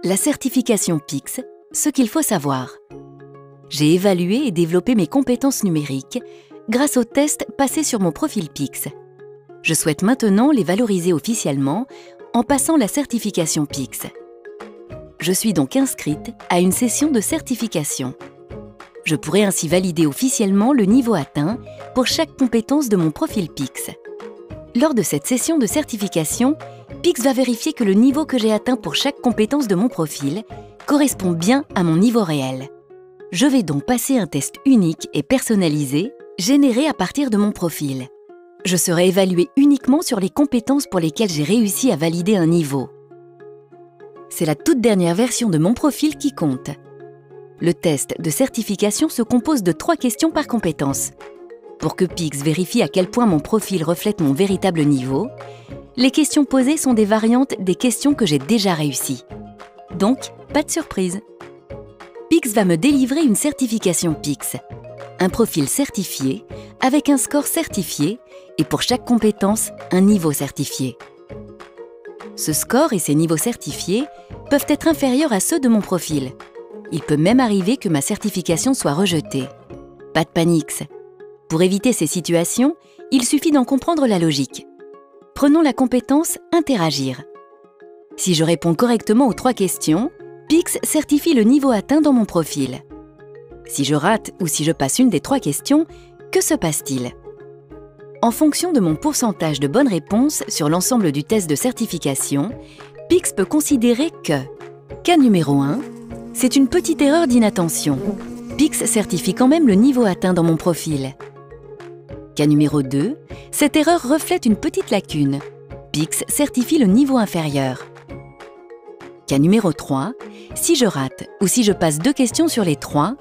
La certification PICS, ce qu'il faut savoir. J'ai évalué et développé mes compétences numériques grâce aux tests passés sur mon profil PICS. Je souhaite maintenant les valoriser officiellement en passant la certification PICS. Je suis donc inscrite à une session de certification. Je pourrai ainsi valider officiellement le niveau atteint pour chaque compétence de mon profil PICS. Lors de cette session de certification, PICS va vérifier que le niveau que j'ai atteint pour chaque compétence de mon profil correspond bien à mon niveau réel. Je vais donc passer un test unique et personnalisé, généré à partir de mon profil. Je serai évaluée uniquement sur les compétences pour lesquelles j'ai réussi à valider un niveau. C'est la toute dernière version de mon profil qui compte. Le test de certification se compose de 3 questions par compétence. Pour que PICS vérifie à quel point mon profil reflète mon véritable niveau, les questions posées sont des variantes des questions que j'ai déjà réussies. Donc, pas de surprise. PICS va me délivrer une certification PICS, un profil certifié avec un score certifié et pour chaque compétence, un niveau certifié. Ce score et ces niveaux certifiés peuvent être inférieurs à ceux de mon profil. Il peut même arriver que ma certification soit rejetée. Pas de panique. Pour éviter ces situations, il suffit d'en comprendre la logique. Prenons la compétence « Interagir ». Si je réponds correctement aux 3 questions, PICS certifie le niveau atteint dans mon profil. Si je rate ou si je passe une des 3 questions, que se passe-t-il? En fonction de mon pourcentage de bonnes réponses sur l'ensemble du test de certification, PICS peut considérer que cas numéro 1, c'est une petite erreur d'inattention. PICS certifie quand même le niveau atteint dans mon profil. Cas numéro 2, cette erreur reflète une petite lacune. PICS certifie le niveau inférieur. Cas numéro 3, si je rate ou si je passe 2 questions sur les 3,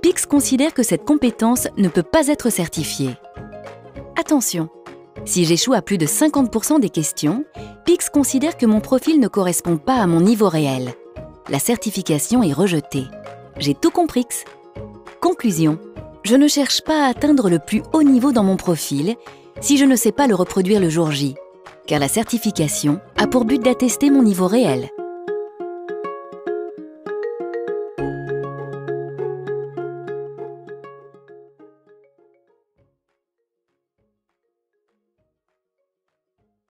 PICS considère que cette compétence ne peut pas être certifiée. Attention, si j'échoue à plus de 50% des questions, PICS considère que mon profil ne correspond pas à mon niveau réel. La certification est rejetée. J'ai tout compris. Conclusion. Je ne cherche pas à atteindre le plus haut niveau dans mon profil si je ne sais pas le reproduire le jour J, car la certification a pour but d'attester mon niveau réel.